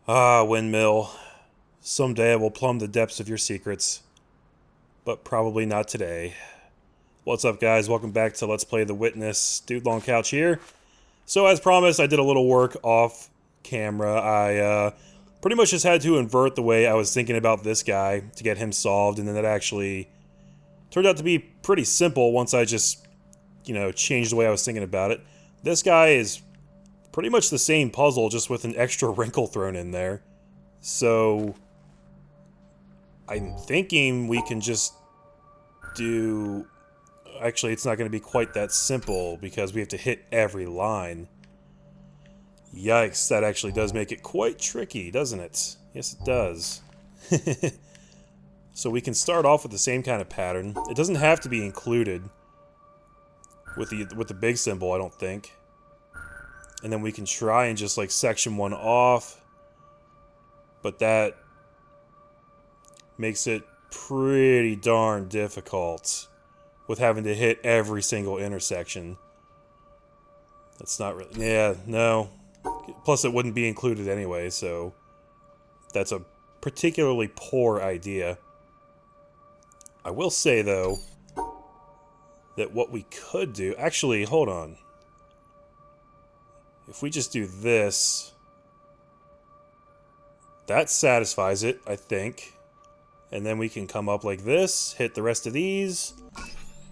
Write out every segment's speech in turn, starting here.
Ah, Windmill. Someday I will plumb the depths of your secrets. But probably not today. What's up, guys? Welcome back to Let's Play The Witness. Dude Long Couch here. So, as promised, I did a little work off camera. I pretty much just had to invert the way I was thinking about this guy to get him solved, and then that actually turned out to be pretty simple once I just, changed the way I was thinking about it. This guy is pretty much the same puzzle, just with an extra wrinkle thrown in there. So, I'm thinking we can just do... Actually, it's not going to be quite that simple, because we have to hit every line. Yikes, that actually does make it quite tricky, doesn't it? Yes, it does. So we can start off with the same kind of pattern. It doesn't have to be included with the big symbol, I don't think. And then we can try and just, like, section one off. But that makes it pretty darn difficult with having to hit every single intersection. That's not really... Yeah, no. Plus, it wouldn't be included anyway, so... That's a particularly poor idea. I will say, though, that what we could do... Actually, hold on. If we just do this... That satisfies it, I think. And then we can come up like this, hit the rest of these.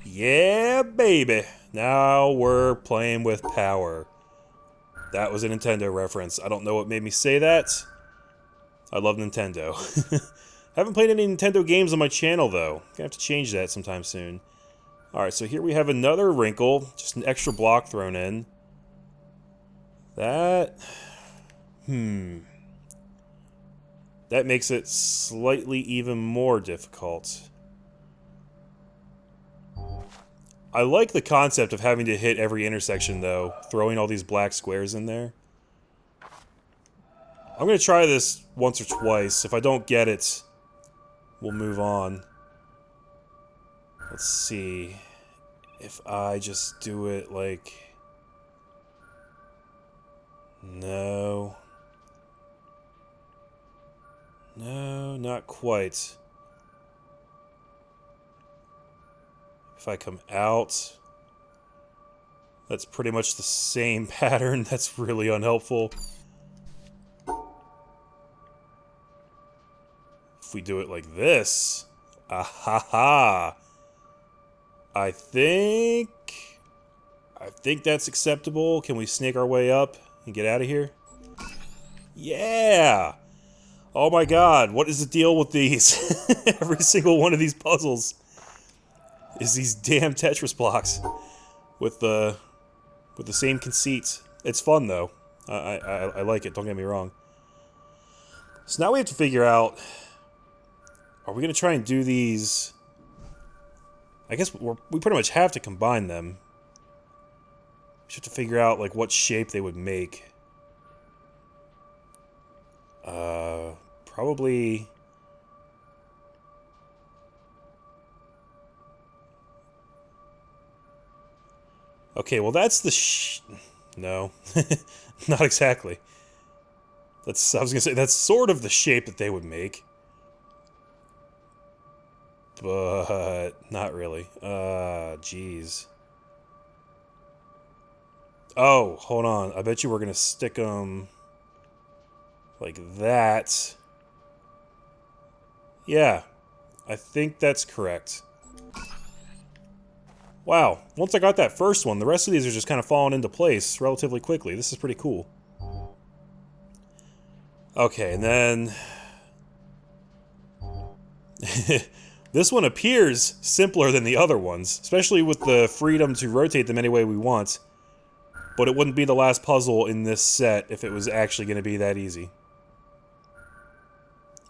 Yeah, baby! Now we're playing with power. That was a Nintendo reference. I don't know what made me say that. I love Nintendo. Haven't played any Nintendo games on my channel, though. Gonna have to change that sometime soon. Alright, so here we have another wrinkle. Just an extra block thrown in. That... That makes it slightly even more difficult. I like the concept of having to hit every intersection, though. Throwing all these black squares in there. I'm going to try this once or twice. If I don't get it, we'll move on. Let's see. If I just do it like... No. No, not quite. If I come out, that's pretty much the same pattern. That's really unhelpful. If we do it like this, ahaha. I think that's acceptable. Can we snake our way up and get out of here? Yeah! Oh my god, what is the deal with these? Every single one of these puzzles is these damn Tetris blocks with the same conceit. It's fun though. I like it, don't get me wrong. So now we have to figure out, are we going to try and do these... I guess we pretty much have to combine them. We have to figure out like what shape they would make. Probably... Okay, well that's the No. Not exactly. I was gonna say, that's sort of the shape that they would make. But... not really. Jeez. Oh, hold on. I bet you we're gonna stick them... like that. Yeah, I think that's correct. Wow, once I got that first one, the rest of these are just kind of falling into place relatively quickly. This is pretty cool. Okay, and then... This one appears simpler than the other ones, especially with the freedom to rotate them any way we want. But it wouldn't be the last puzzle in this set if it was actually going to be that easy.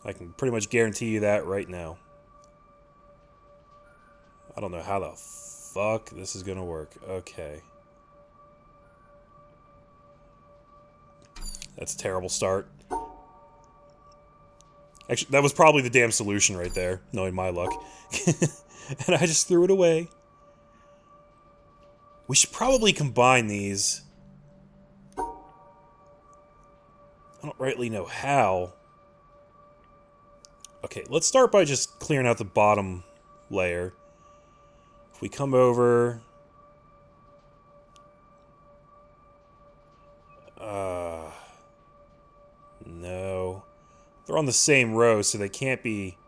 I can pretty much guarantee you that right now. I don't know how the fuck this is gonna work. Okay. That's a terrible start. Actually, that was probably the damn solution right there, knowing my luck. And I just threw it away. We should probably combine these. I don't rightly know how. Okay, let's start by just clearing out the bottom layer. If we come over... No. They're on the same row, so they can't be...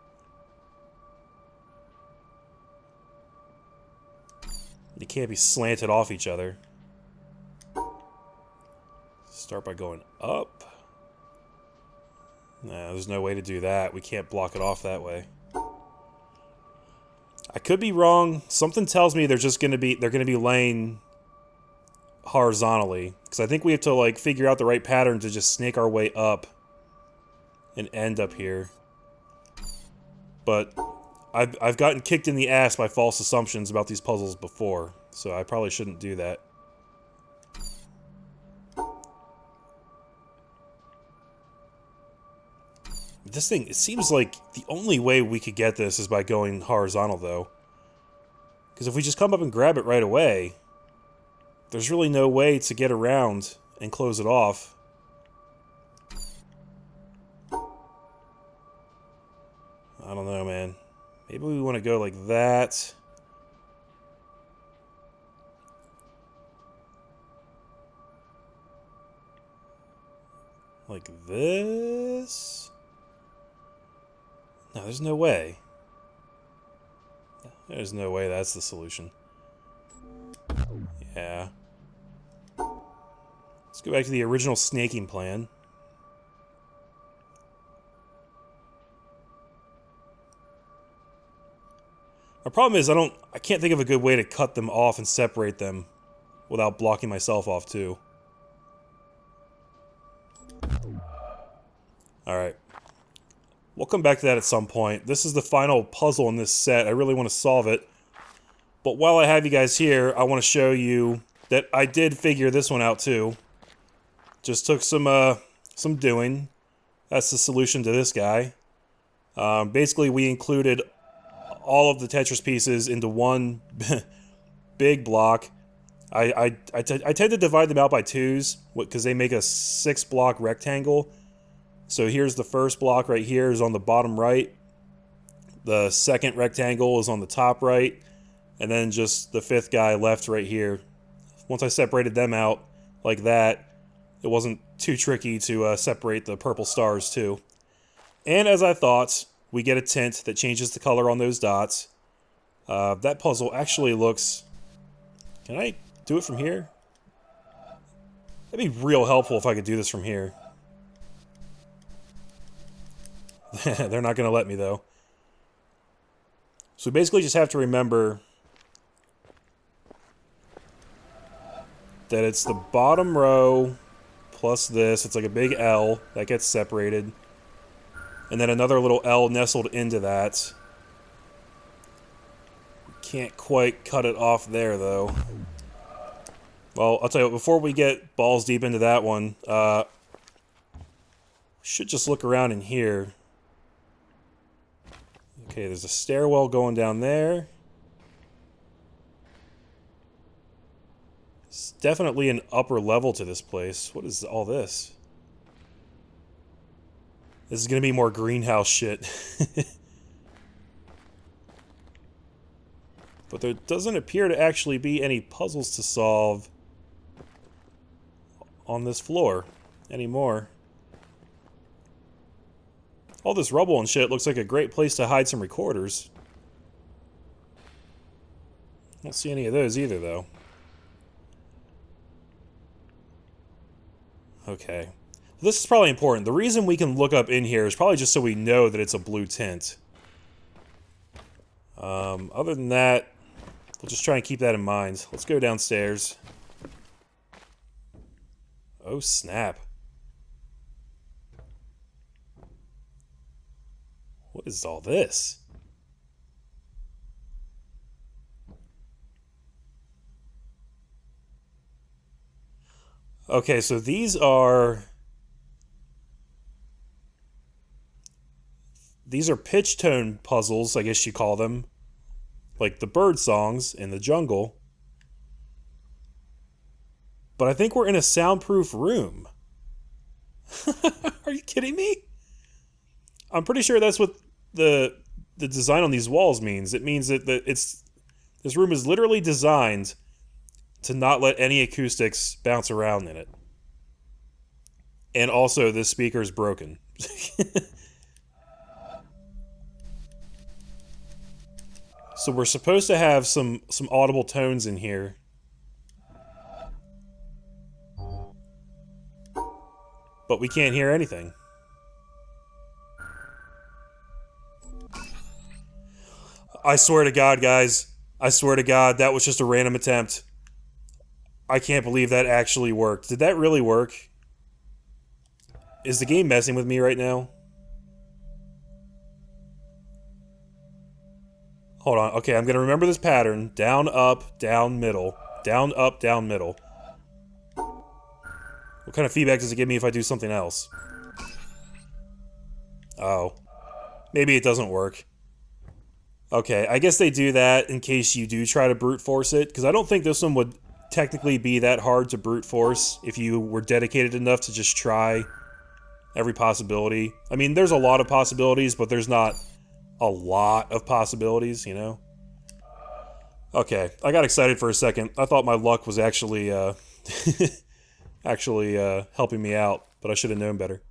They can't be slanted off each other. Start by going up. Nah, there's no way to do that. We can't block it off that way. I could be wrong. Something tells me they're gonna be laying horizontally, because I think we have to like figure out the right pattern to just snake our way up and end up here. But I've gotten kicked in the ass by false assumptions about these puzzles before, so I probably shouldn't do that. This thing, it seems like the only way we could get this is by going horizontal, though. Because if we just come up and grab it right away, there's really no way to get around and close it off. I don't know, man. Maybe we want to go like that. Like this? No, there's no way. There's no way that's the solution. Yeah. Let's go back to the original snaking plan. My problem is I can't think of a good way to cut them off and separate them without blocking myself off too. Alright. We'll come back to that at some point. This is the final puzzle in this set. I really want to solve it. But while I have you guys here, I want to show you that I did figure this one out too. Just took some doing. That's the solution to this guy. Basically, we included all of the Tetris pieces into one big block. I tend to divide them out by twos because they make a 6-block rectangle. So here's the first block right here is on the bottom right. The second rectangle is on the top right. And then just the fifth guy left right here. Once I separated them out like that, it wasn't too tricky to separate the purple stars too. And as I thought, we get a tint that changes the color on those dots. That puzzle actually looks... Can I do it from here? That'd be real helpful if I could do this from here. They're not going to let me, though. So we basically just have to remember that it's the bottom row plus this. It's like a big L that gets separated. And then another little L nestled into that. Can't quite cut it off there, though. Well, I'll tell you what, before we get balls deep into that one, we should just look around in here. Okay, there's a stairwell going down there. It's definitely an upper level to this place. What is all this? This is going to be more greenhouse shit. But there doesn't appear to actually be any puzzles to solve on this floor anymore. All this rubble and shit looks like a great place to hide some recorders. I don't see any of those either, though. Okay. This is probably important. The reason we can look up in here is probably just so we know that it's a blue tint. Other than that, we'll just try and keep that in mind. Let's go downstairs. Oh, snap. What is all this? Okay, so these are pitch tone puzzles, I guess you call them. Like the bird songs in the jungle. But I think we're in a soundproof room. Are you kidding me? I'm pretty sure that's what the design on these walls means. It means that this room is literally designed to not let any acoustics bounce around in it. And also, this speaker is broken. So we're supposed to have some audible tones in here. But we can't hear anything. I swear to God, guys. I swear to God, that was just a random attempt. I can't believe that actually worked. Did that really work? Is the game messing with me right now? Hold on. Okay, I'm going to remember this pattern. Down, up, down, middle. Down, up, down, middle. What kind of feedback does it give me if I do something else? Oh. Maybe it doesn't work. Okay, I guess they do that in case you do try to brute force it, because I don't think this one would technically be that hard to brute force if you were dedicated enough to just try every possibility. I mean, there's a lot of possibilities, but there's not a lot of possibilities, you know? Okay, I got excited for a second. I thought my luck was actually, helping me out, but I should have known better.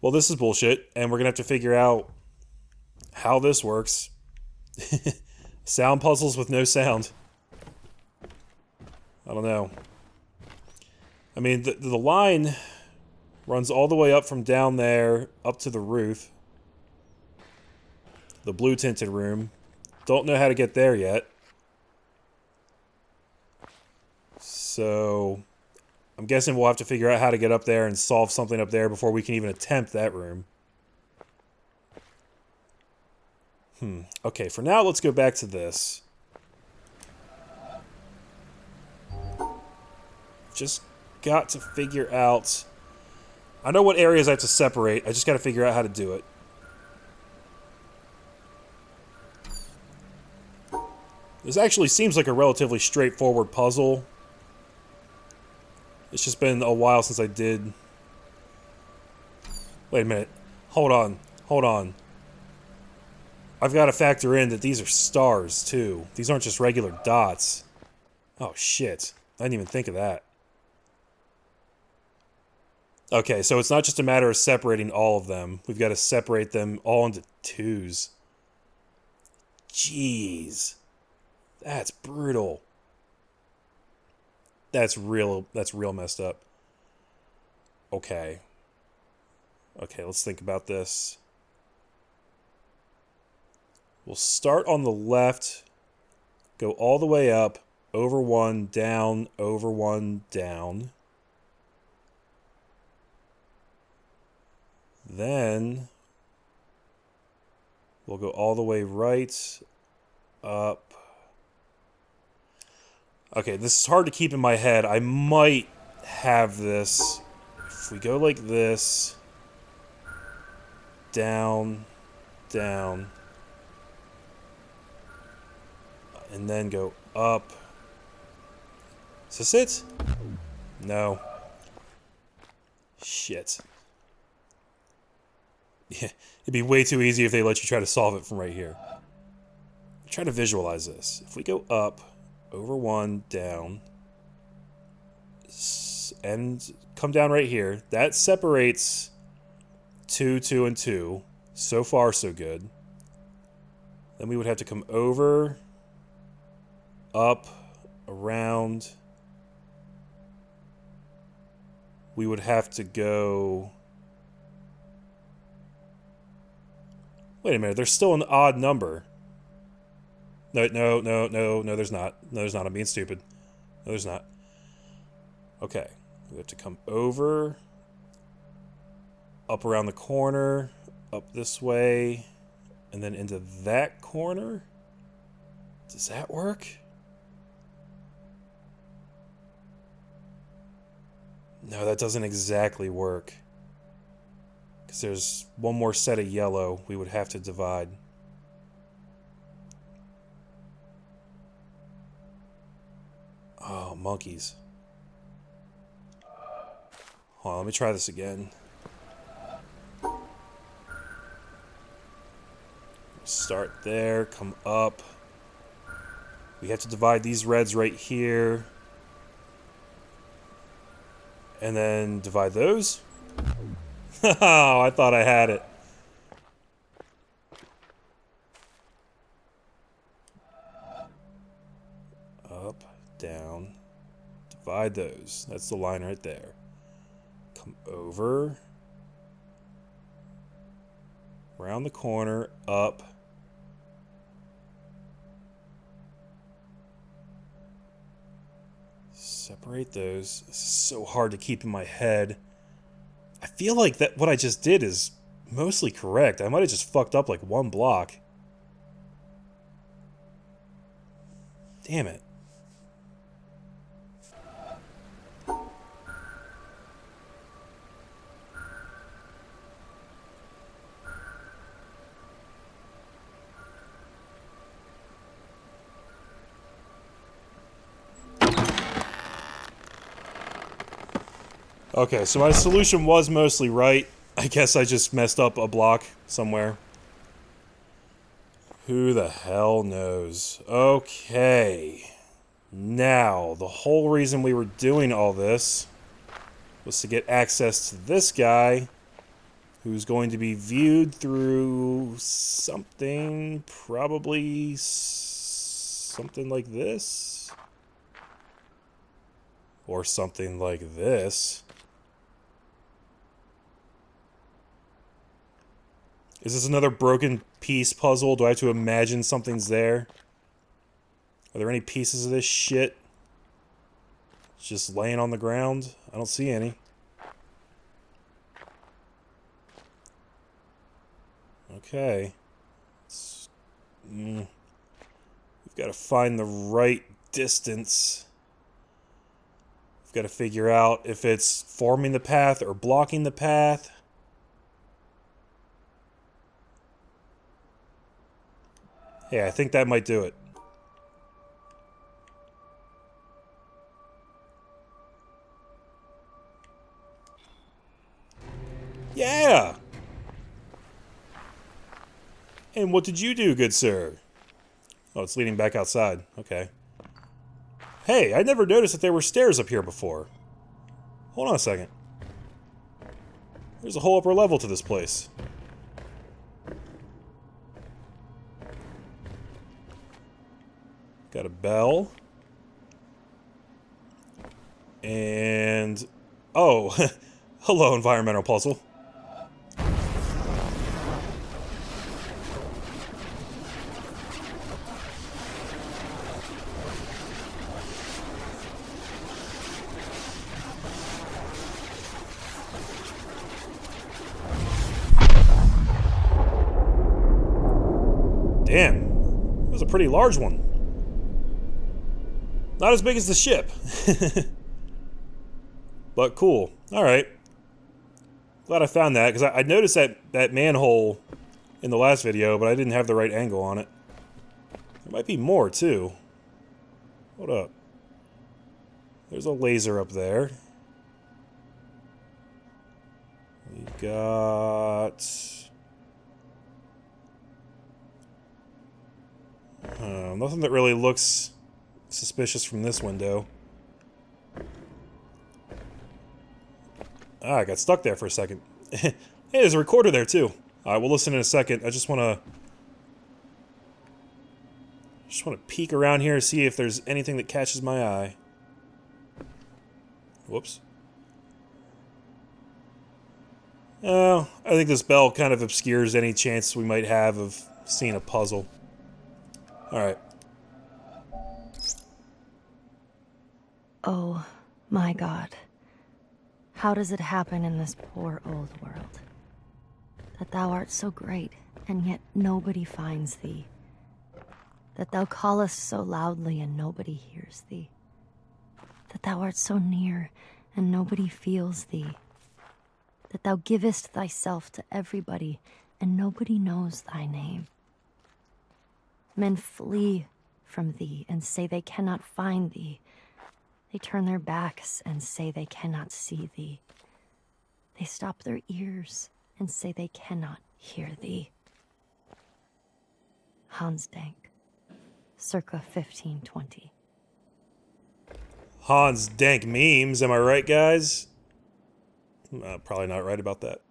Well, this is bullshit, and we're gonna have to figure out how this works. Sound puzzles with no sound. I don't know. I mean, the line runs all the way up from down there up to the roof. The blue tinted room. Don't know how to get there yet. So I'm guessing we'll have to figure out how to get up there and solve something up there before we can even attempt that room. Okay, for now, let's go back to this. Just got to figure out... I know what areas I have to separate. I just got to figure out how to do it. This actually seems like a relatively straightforward puzzle. It's just been a while since I did... Wait a minute. Hold on. Hold on. I've got to factor in that these are stars, too. These aren't just regular dots. Oh, shit. I didn't even think of that. Okay, so it's not just a matter of separating all of them. We've got to separate them all into twos. Jeez. That's brutal. That's real messed up. Okay. Okay, let's think about this. We'll start on the left, go all the way up, over one, down, over one, down. Then we'll go all the way right, up. Okay, this is hard to keep in my head. I might have this. If we go like this, down, down, and then go up. Is this it? No. Shit. Yeah, it'd be way too easy if they let you try to solve it from right here. Try to visualize this. If we go up, over one, down, and come down right here, that separates 2, 2, and 2. So far, so good. Then we would have to come over, up, around. We would have to go... Wait a minute, there's still an odd number. No, there's not. No, there's not. I'm being stupid. No, there's not. Okay. We have to come over, up around the corner, up this way, and then into that corner? Does that work? No, that doesn't exactly work. Because there's one more set of yellow we would have to divide. Oh, monkeys. Hold on, let me try this again. Start there, come up. We have to divide these reds right here. And then divide those. Oh, I thought I had it. Up, down. Divide those. That's the line right there. Come over. Around the corner, up. Separate those. This is so hard to keep in my head. I feel like that what I just did is mostly correct. I might have just fucked up like one block. Damn it. Okay, so my solution was mostly right. I guess I just messed up a block somewhere. Who the hell knows? Okay. Now, the whole reason we were doing all this was to get access to this guy, who's going to be viewed through something, probably something like this. Or something like this. Is this another broken piece puzzle? Do I have to imagine something's there? Are there any pieces of this shit just laying on the ground? I don't see any. Okay. We've got to find the right distance. We've got to figure out if it's forming the path or blocking the path. Yeah, I think that might do it. Yeah! And what did you do, good sir? Oh, it's leading back outside. Okay. Hey, I never noticed that there were stairs up here before. Hold on a second. There's a whole upper level to this place. Got a bell. And... oh, hello, environmental puzzle. Damn, it was a pretty large one. Not as big as the ship. But cool. Alright. Glad I found that, because I noticed that manhole in the last video, but I didn't have the right angle on it. There might be more, too. Hold up. There's a laser up there. We got... nothing that really looks suspicious from this window. Ah, I got stuck there for a second. Hey, there's a recorder there too. Alright, we'll listen in a second. I just wanna peek around here and see if there's anything that catches my eye. Whoops. Oh, I think this bell kind of obscures any chance we might have of seeing a puzzle. Alright. Oh, my God. How does it happen in this poor old world? That thou art so great, and yet nobody finds thee. That thou callest so loudly, and nobody hears thee. That thou art so near, and nobody feels thee. That thou givest thyself to everybody, and nobody knows thy name. Men flee from thee, and say they cannot find thee. They turn their backs and say they cannot see thee. They stop their ears and say they cannot hear thee. Hans Dank, circa 1520. Hans Dank memes, am I right, guys? Probably not right about that.